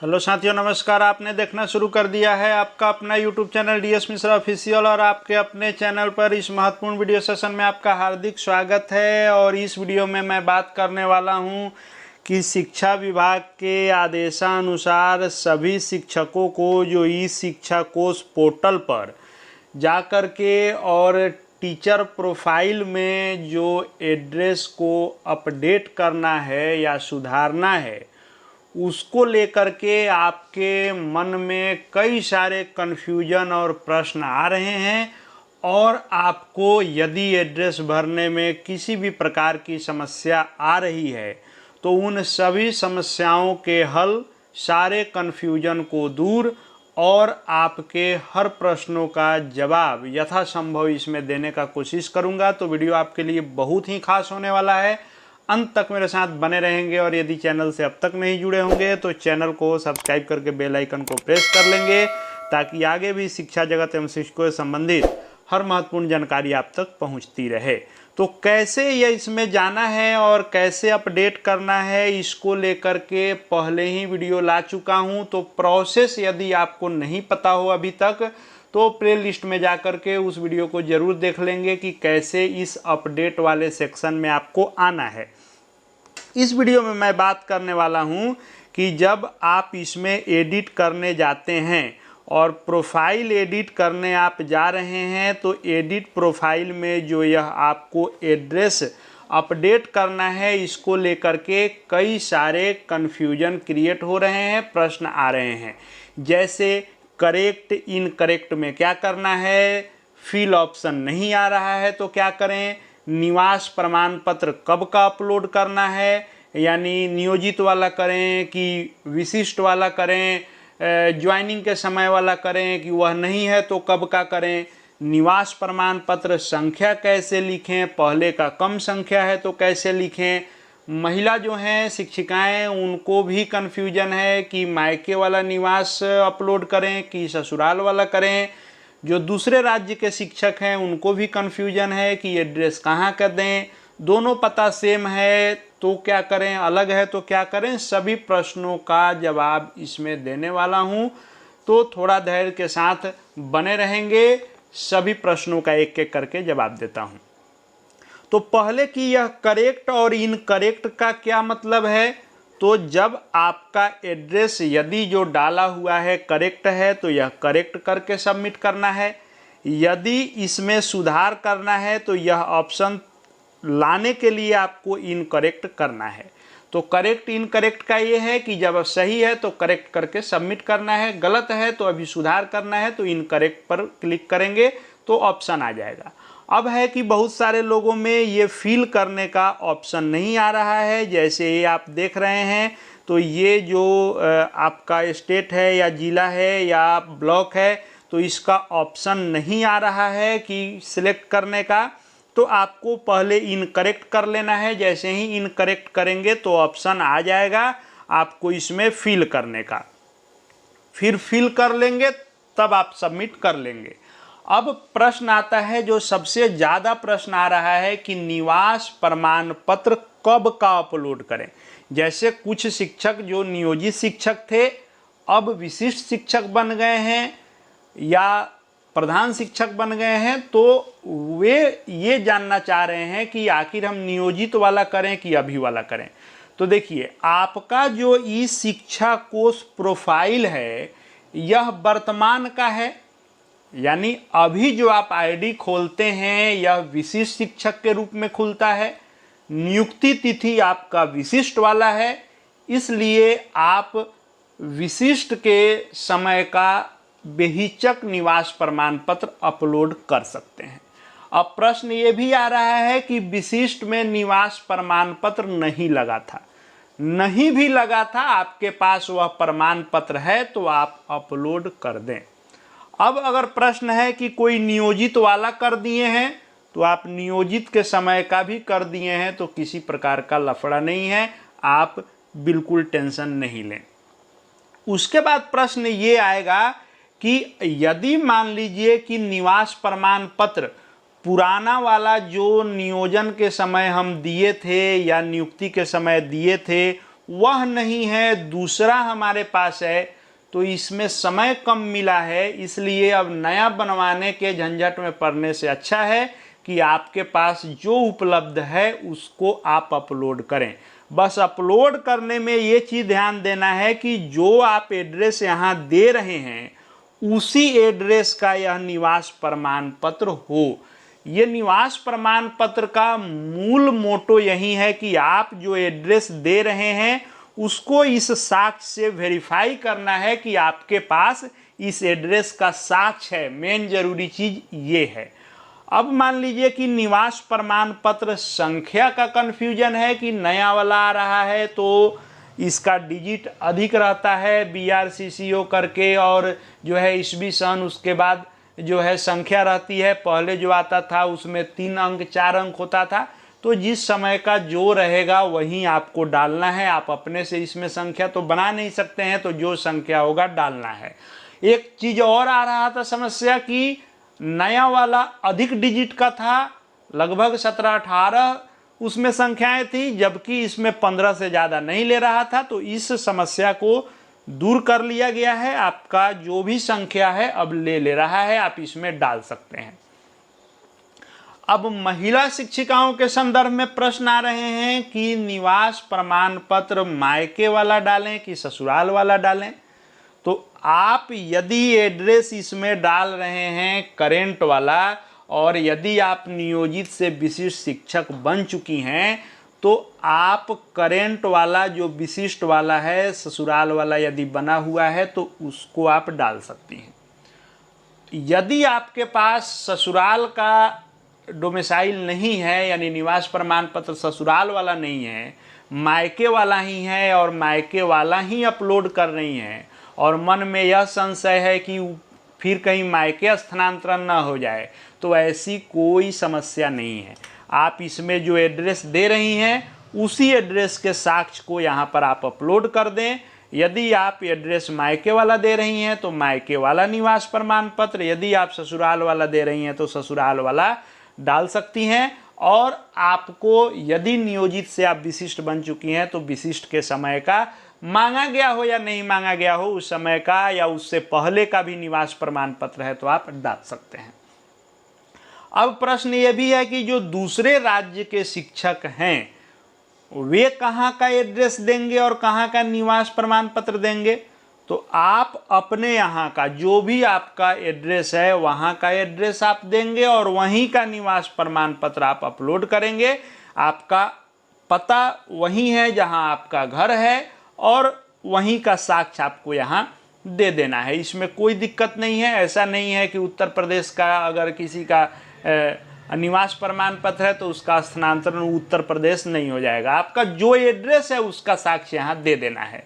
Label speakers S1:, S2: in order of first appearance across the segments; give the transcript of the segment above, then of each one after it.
S1: Hello साथियों, नमस्कार। आपने देखना शुरू कर दिया है आपका अपना YouTube channel DS Mishra official और आपके अपने चैनल पर इस महत्वपूर्ण वीडियो सेशन में आपका हार्दिक स्वागत है। और इस वीडियो में मैं बात करने वाला हूं कि शिक्षा विभाग के आदेशानुसार सभी शिक्षकों को जो ई शिक्षा कोष पोर्टल पर जा कर के और टीचर प्रोफाइल में जो एड्रेस को अपडेट करना है या सुधारना है, उसको लेकर के आपके मन में कई सारे कन्फ्यूजन और प्रश्न आ रहे हैं। और आपको यदि एड्रेस भरने में किसी भी प्रकार की समस्या आ रही है तो उन सभी समस्याओं के हल, सारे कन्फ्यूजन को दूर और आपके हर प्रश्नों का जवाब यथासंभव इसमें देने का कोशिश करूंगा। तो वीडियो आपके लिए बहुत ही खास होने वाला है, अंत तक मेरे साथ बने रहेंगे। और यदि चैनल से अब तक नहीं जुड़े होंगे तो चैनल को सब्सक्राइब करके बेल आइकन को प्रेस कर लेंगे, ताकि आगे भी शिक्षा जगत एवं शिक्षकों से संबंधित हर महत्वपूर्ण जानकारी आप तक पहुंचती रहे। तो कैसे यह इसमें जाना है और कैसे अपडेट करना है, इसको लेकर के पहले ही वीडियो ला चुका हूं। तो प्रोसेस यदि आपको नहीं पता हो अभी तक तो प्ले लिस्ट में जा कर के उस वीडियो को ज़रूर देख लेंगे कि कैसे इस अपडेट वाले सेक्शन में आपको आना है। इस वीडियो में मैं बात करने वाला हूं कि जब आप इसमें एडिट करने जाते हैं और प्रोफाइल एडिट करने आप जा रहे हैं तो एडिट प्रोफाइल में जो यह आपको एड्रेस अपडेट करना है, इसको लेकर के कई सारे कन्फ्यूजन क्रिएट हो रहे हैं, प्रश्न आ रहे हैं। जैसे करेक्ट इनकरेक्ट में क्या करना है, फिल ऑप्शन नहीं आ रहा है तो क्या करें, निवास प्रमाण पत्र कब का अपलोड करना है, यानी नियोजित वाला करें कि विशिष्ट वाला करें, ज्वाइनिंग के समय वाला करें कि वह नहीं है तो कब का करें, निवास प्रमाण पत्र संख्या कैसे लिखें, पहले का कम संख्या है तो कैसे लिखें। महिला जो हैं शिक्षिकाएं, उनको भी कन्फ्यूजन है कि मायके वाला निवास अपलोड करें कि ससुराल वाला करें। जो दूसरे राज्य के शिक्षक हैं उनको भी कन्फ्यूजन है कि एड्रेस कहाँ का दें, दोनों पता सेम है तो क्या करें, अलग है तो क्या करें। सभी प्रश्नों का जवाब इसमें देने वाला हूं, तो थोड़ा धैर्य के साथ बने रहेंगे। सभी प्रश्नों का एक एक करके जवाब देता हूं। तो पहले कि यह करेक्ट और इनकरेक्ट का क्या मतलब है, तो जब आपका एड्रेस यदि जो डाला हुआ है करेक्ट है तो यह करेक्ट करके सबमिट करना है। यदि इसमें सुधार करना है तो यह ऑप्शन लाने के लिए आपको इनकरेक्ट करना है। तो करेक्ट इनकरेक्ट का ये है कि जब सही है तो करेक्ट करके सबमिट करना है, गलत है तो अभी सुधार करना है तो इनकरेक्ट पर क्लिक करेंगे तो ऑप्शन आ जाएगा। अब है कि बहुत सारे लोगों में ये फिल करने का ऑप्शन नहीं आ रहा है। जैसे ये आप देख रहे हैं तो ये जो आपका स्टेट है या ज़िला है या ब्लॉक है तो इसका ऑप्शन नहीं आ रहा है कि सिलेक्ट करने का। तो आपको पहले इनकरेक्ट कर लेना है। जैसे ही इनकरेक्ट करेंगे तो ऑप्शन आ जाएगा आपको इसमें फिल करने का। फिर फिल कर लेंगे तब आप सबमिट कर लेंगे। अब प्रश्न आता है, जो सबसे ज़्यादा प्रश्न आ रहा है कि निवास प्रमाण पत्र कब का अपलोड करें। जैसे कुछ शिक्षक जो नियोजित शिक्षक थे अब विशिष्ट शिक्षक बन गए हैं या प्रधान शिक्षक बन गए हैं, तो वे ये जानना चाह रहे हैं कि आखिर हम नियोजित वाला करें कि अभी वाला करें। तो देखिए, आपका जो ई शिक्षा कोष प्रोफाइल है यह वर्तमान का है, यानी अभी जो आप आईडी खोलते हैं यह विशिष्ट शिक्षक के रूप में खुलता है। नियुक्ति तिथि आपका विशिष्ट वाला है, इसलिए आप विशिष्ट के समय का बेहिचक निवास प्रमाण पत्र अपलोड कर सकते हैं। अब प्रश्न ये भी आ रहा है कि विशिष्ट में निवास प्रमाण पत्र नहीं लगा था, नहीं भी लगा था, आपके पास वह प्रमाण पत्र है तो आप अपलोड कर दें। अब अगर प्रश्न है कि कोई नियोजित वाला कर दिए हैं तो आप नियोजित के समय का भी कर दिए हैं तो किसी प्रकार का लफड़ा नहीं है, आप बिल्कुल टेंशन नहीं लें। उसके बाद प्रश्न ये आएगा कि यदि मान लीजिए कि निवास प्रमाण पत्र पुराना वाला जो नियोजन के समय हम दिए थे या नियुक्ति के समय दिए थे वह नहीं है, दूसरा हमारे पास है, तो इसमें समय कम मिला है, इसलिए अब नया बनवाने के झंझट में पड़ने से अच्छा है कि आपके पास जो उपलब्ध है उसको आप अपलोड करें। बस अपलोड करने में ये चीज़ ध्यान देना है कि जो आप एड्रेस यहाँ दे रहे हैं उसी एड्रेस का यह निवास प्रमाण पत्र हो। ये निवास प्रमाण पत्र का मूल मोटो यही है कि आप जो एड्रेस दे रहे हैं उसको इस साक्ष्य से वेरीफाई करना है कि आपके पास इस एड्रेस का साक्ष्य है। मेन जरूरी चीज ये है। अब मान लीजिए कि निवास प्रमाण पत्र संख्या का कन्फ्यूजन है कि नया वाला आ रहा है तो इसका डिजिट अधिक रहता है BRCCO करके, और जो है ईस्वी सन उसके बाद जो है संख्या रहती है। पहले जो आता था उसमें 3 अंक 4 अंक होता था, तो जिस समय का जो रहेगा वही आपको डालना है। आप अपने से इसमें संख्या तो बना नहीं सकते हैं, तो जो संख्या होगा डालना है। एक चीज और आ रहा था समस्या कि नया वाला अधिक डिजिट का था, लगभग 17-18 उसमें संख्याएं थी, जबकि इसमें 15 से ज़्यादा नहीं ले रहा था। तो इस समस्या को दूर कर लिया गया है। आपका जो भी संख्या है अब ले रहा है, आप इसमें डाल सकते हैं। अब महिला शिक्षिकाओं के संदर्भ में प्रश्न आ रहे हैं कि निवास प्रमाण पत्र मायके वाला डालें कि ससुराल वाला डालें। तो आप यदि एड्रेस इसमें डाल रहे हैं करेंट वाला, और यदि आप नियोजित से विशिष्ट शिक्षक बन चुकी हैं, तो आप करेंट वाला जो विशिष्ट वाला है, ससुराल वाला यदि बना हुआ है तो उसको आप डाल सकती हैं। यदि आपके पास ससुराल का डोमिसाइल नहीं है, यानी निवास प्रमाण पत्र ससुराल वाला नहीं है, मायके वाला ही है और मायके वाला ही अपलोड कर रही हैं, और मन में यह संशय है कि फिर कहीं मायके स्थानांतरण न हो जाए, तो ऐसी कोई समस्या नहीं है। आप इसमें जो एड्रेस दे रही हैं उसी एड्रेस के साक्ष्य को यहाँ पर आप अपलोड कर दें। यदि आप एड्रेस मायके वाला दे रही हैं तो मायके वाला निवास प्रमाण पत्र, यदि आप ससुराल वाला दे रही हैं तो ससुराल वाला डाल सकती हैं। और आपको यदि नियोजित से आप विशिष्ट बन चुकी हैं तो विशिष्ट के समय का मांगा गया हो या नहीं मांगा गया हो, उस समय का या उससे पहले का भी निवास प्रमाण पत्र है तो आप डाल सकते हैं। अब प्रश्न ये भी है कि जो दूसरे राज्य के शिक्षक हैं वे कहाँ का एड्रेस देंगे और कहाँ का निवास प्रमाण पत्र देंगे। तो आप अपने यहाँ का जो भी आपका एड्रेस है वहाँ का एड्रेस आप देंगे और वहीं का निवास प्रमाण पत्र आप अपलोड करेंगे। आपका पता वहीं है जहाँ आपका घर है और वहीं का साक्ष्य आपको यहाँ दे देना है। इसमें कोई दिक्कत नहीं है। ऐसा नहीं है कि उत्तर प्रदेश का अगर किसी का निवास प्रमाण पत्र है तो उसका स्थानांतरण उत्तर प्रदेश नहीं हो जाएगा। आपका जो एड्रेस है उसका साक्ष्य यहाँ दे देना है।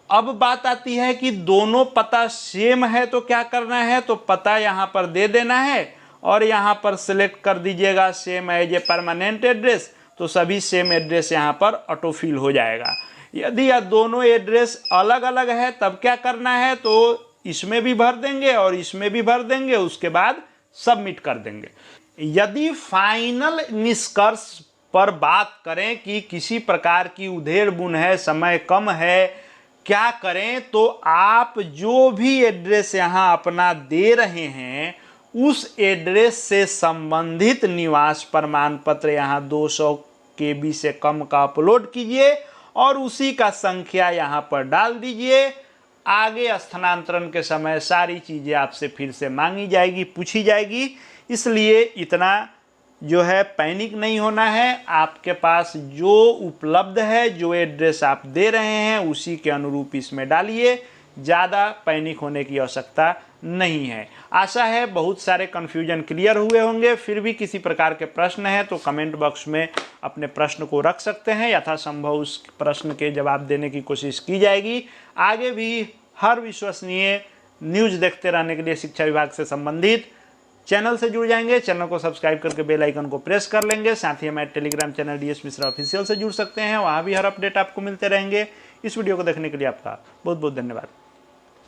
S1: अब बात आती है कि दोनों पता सेम है तो क्या करना है। तो पता यहाँ पर दे देना है और यहाँ पर सिलेक्ट कर दीजिएगा same as a permanent address, तो सभी सेम एड्रेस यहाँ पर ऑटोफिल हो जाएगा। यदि यह दोनों एड्रेस अलग अलग है तब क्या करना है, तो इसमें भी भर देंगे और इसमें भी भर देंगे, उसके बाद सबमिट कर देंगे। यदि फाइनल निष्कर्ष पर बात करें कि किसी प्रकार की उधेड़ बुन है, समय कम है, क्या करें, तो आप जो भी एड्रेस यहाँ अपना दे रहे हैं उस एड्रेस से संबंधित निवास प्रमाण पत्र यहाँ 200 KB से कम का अपलोड कीजिए और उसी का संख्या यहाँ पर डाल दीजिए। आगे स्थानांतरण के समय सारी चीज़ें आपसे फिर से मांगी जाएगी, पूछी जाएगी, इसलिए इतना जो है पैनिक नहीं होना है। आपके पास जो उपलब्ध है, जो एड्रेस आप दे रहे हैं उसी के अनुरूप इसमें डालिए, ज़्यादा पैनिक होने की आवश्यकता नहीं है। आशा है बहुत सारे कन्फ्यूजन क्लियर हुए होंगे। फिर भी किसी प्रकार के प्रश्न हैं तो कमेंट बॉक्स में अपने प्रश्न को रख सकते हैं, यथासंभव उस प्रश्न के जवाब देने की कोशिश की जाएगी। आगे भी हर विश्वसनीय न्यूज़ देखते रहने के लिए शिक्षा विभाग से संबंधित चैनल से जुड़ जाएंगे। चैनल को सब्सक्राइब करके बेल आइकन को प्रेस कर लेंगे। साथ ही हमारे Telegram channel DS Mishra official से जुड़ सकते हैं, वहाँ भी हर अपडेट आपको मिलते रहेंगे। इस वीडियो को देखने के लिए आपका बहुत बहुत धन्यवाद।